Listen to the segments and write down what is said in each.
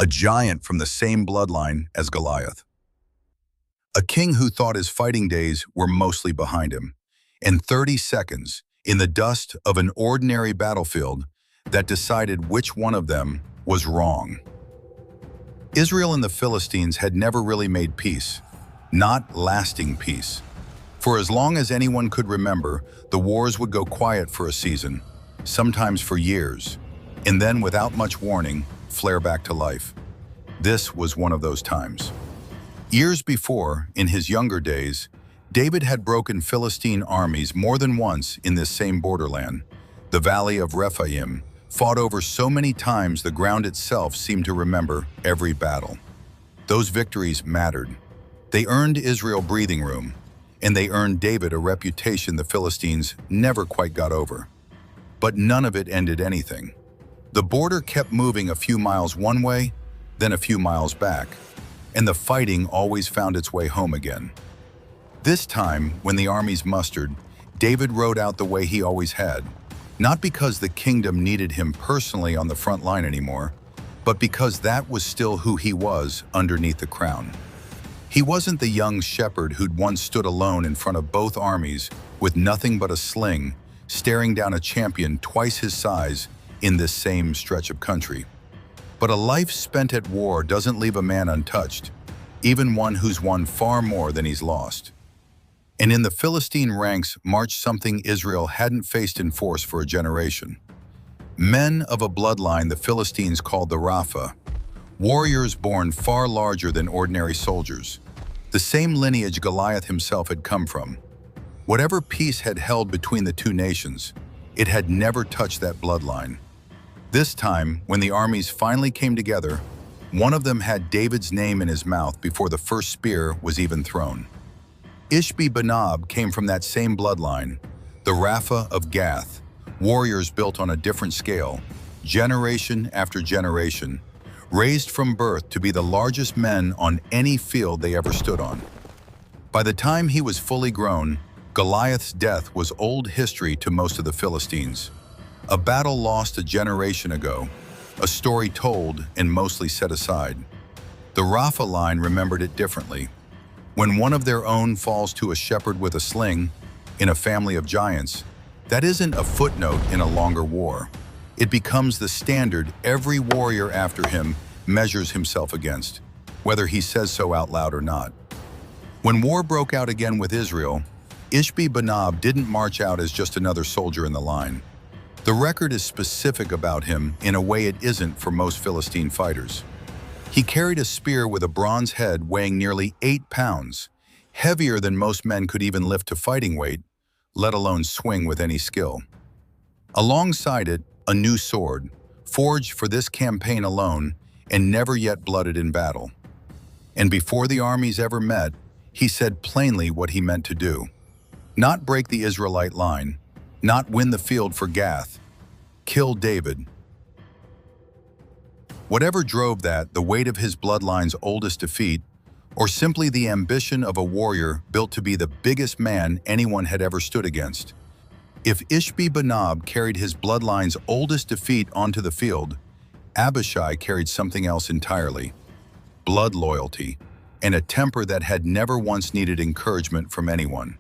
a giant from the same bloodline as Goliath. A king who thought his fighting days were mostly behind him. In 30 seconds, in the dust of an ordinary battlefield, that decided which one of them was wrong. Israel and the Philistines had never really made peace, not lasting peace. For as long as anyone could remember, the wars would go quiet for a season, sometimes for years, and then without much warning, flare back to life. This was one of those times. Years before, in his younger days, David had broken Philistine armies more than once in this same borderland, the valley of Rephaim, fought over so many times the ground itself seemed to remember every battle. Those victories mattered. They earned Israel breathing room, and they earned David a reputation the Philistines never quite got over. But none of it ended anything. The border kept moving a few miles one way, then a few miles back, and the fighting always found its way home again. This time, when the armies mustered, David rode out the way he always had, not because the kingdom needed him personally on the front line anymore, but because that was still who he was underneath the crown. He wasn't the young shepherd who'd once stood alone in front of both armies with nothing but a sling, staring down a champion twice his size in this same stretch of country. But a life spent at war doesn't leave a man untouched, even one who's won far more than he's lost. And in the Philistine ranks marched something Israel hadn't faced in force for a generation. Men of a bloodline the Philistines called the Rapha, warriors born far larger than ordinary soldiers, the same lineage Goliath himself had come from. Whatever peace had held between the two nations, it had never touched that bloodline. This time, when the armies finally came together, one of them had David's name in his mouth before the first spear was even thrown. Ishbi-Benob came from that same bloodline, the Rapha of Gath, warriors built on a different scale, generation after generation, raised from birth to be the largest men on any field they ever stood on. By the time he was fully grown, Goliath's death was old history to most of the Philistines. A battle lost a generation ago, a story told and mostly set aside. The Rapha line remembered it differently. When one of their own falls to a shepherd with a sling, in a family of giants, that isn't a footnote in a longer war. It becomes the standard every warrior after him measures himself against, whether he says so out loud or not. When war broke out again with Israel, Ishbi-Benob didn't march out as just another soldier in the line. The record is specific about him in a way it isn't for most Philistine fighters. He carried a spear with a bronze head weighing nearly 8 pounds, heavier than most men could even lift to fighting weight, let alone swing with any skill. Alongside it, a new sword, forged for this campaign alone and never yet blooded in battle. And before the armies ever met, he said plainly what he meant to do. Not break the Israelite line, not win the field for Gath, kill David. Whatever drove that, the weight of his bloodline's oldest defeat, or simply the ambition of a warrior built to be the biggest man anyone had ever stood against. If Ishbi-Benob carried his bloodline's oldest defeat onto the field, Abishai carried something else entirely: blood loyalty, and a temper that had never once needed encouragement from anyone.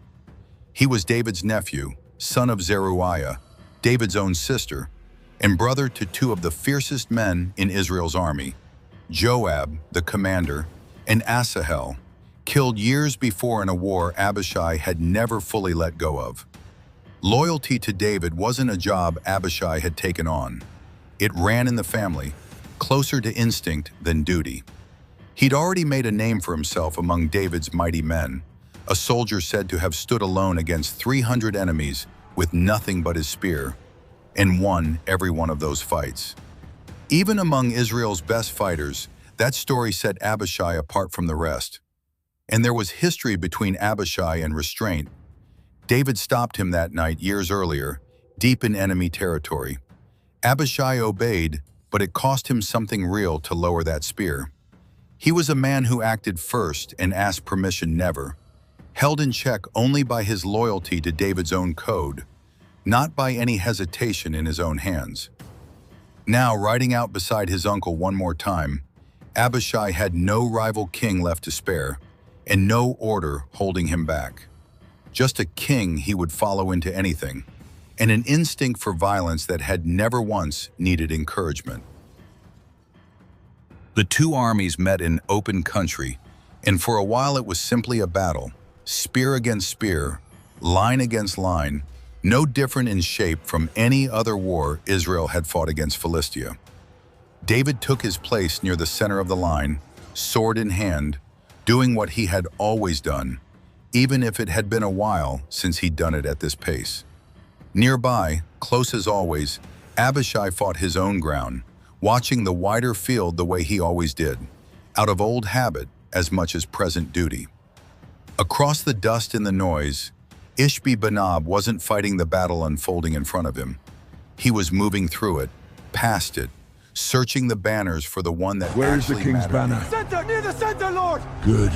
He was David's nephew, son of Zeruiah, David's own sister, and brother to two of the fiercest men in Israel's army, Joab, the commander, and Asahel, killed years before in a war Abishai had never fully let go of. Loyalty to David wasn't a job Abishai had taken on. It ran in the family, closer to instinct than duty. He'd already made a name for himself among David's mighty men, a soldier said to have stood alone against 300 enemies with nothing but his spear, and won every one of those fights. Even among Israel's best fighters, that story set Abishai apart from the rest. And there was history between Abishai and restraint. David stopped him that night years earlier, deep in enemy territory. Abishai obeyed, but it cost him something real to lower that spear. He was a man who acted first and asked permission never, held in check only by his loyalty to David's own code, not by any hesitation in his own hands. Now, riding out beside his uncle one more time, Abishai had no rival king left to spare, and no order holding him back. Just a king he would follow into anything, and an instinct for violence that had never once needed encouragement. The two armies met in open country, and for a while it was simply a battle, spear against spear, line against line, no different in shape from any other war Israel had fought against Philistia. David took his place near the center of the line, sword in hand, doing what he had always done, even if it had been a while since he'd done it at this pace. Nearby, close as always, Abishai fought his own ground, watching the wider field the way he always did, out of old habit as much as present duty. Across the dust and the noise, Ishbi-Benob wasn't fighting the battle unfolding in front of him. He was moving through it, past it, searching the banners for the one that Where is the actually king's mattered. banner? Center, near the center, Lord! Good.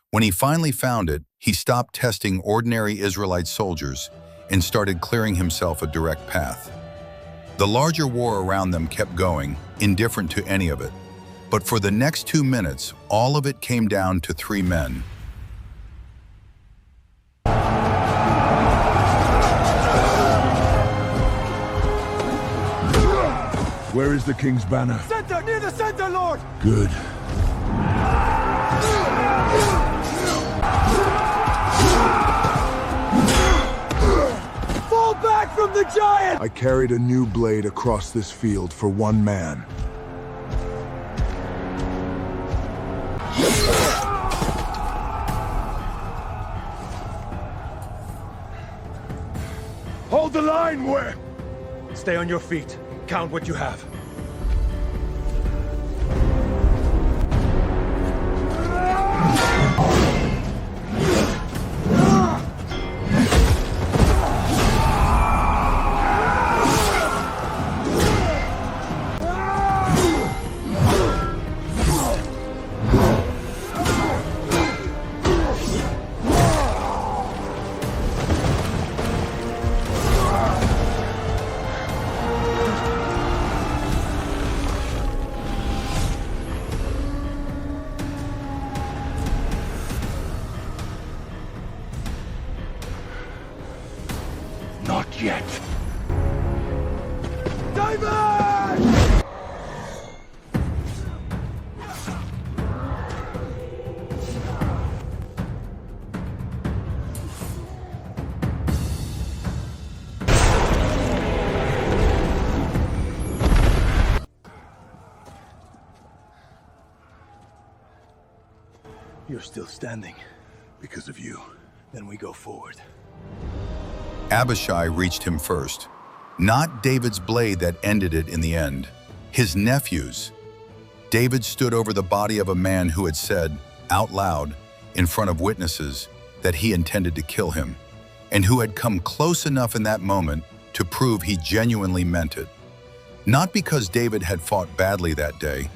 When he finally found it, he stopped testing ordinary Israelite soldiers and started clearing himself a direct path. The larger war around them kept going, indifferent to any of it. But for the next 2 minutes, all of it came down to 3 men. Where is the king's banner? Center, near the center, Lord! Good. Fall back from the giant! I carried a new blade across this field for one man. Hold the line, where? Stay on your feet. Count what you have. Not yet. David! You're still standing. Because of you. Then we go forward. Abishai reached him first. Not David's blade that ended it in the end. His nephew's. David stood over the body of a man who had said, out loud, in front of witnesses, that he intended to kill him, and who had come close enough in that moment to prove he genuinely meant it. Not because David had fought badly that day,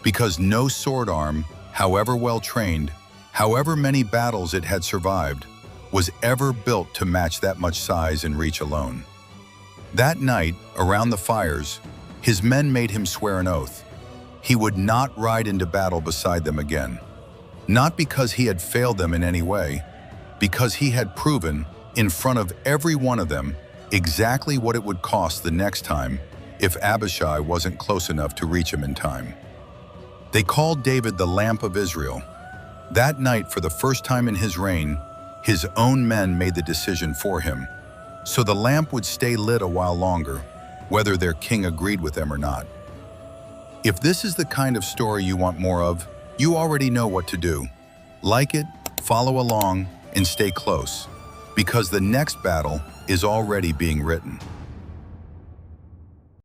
because no sword arm, however well trained, however many battles it had survived, was ever built to match that much size and reach alone. That night, around the fires, his men made him swear an oath. He would not ride into battle beside them again. Not because he had failed them in any way, because he had proven, in front of every one of them, exactly what it would cost the next time if Abishai wasn't close enough to reach him in time. They called David the Lamp of Israel. That night, for the first time in his reign, his own men made the decision for him, so the lamp would stay lit a while longer, whether their king agreed with them or not. If this is the kind of story you want more of, you already know what to do. Like it, follow along, and stay close, because the next battle is already being written.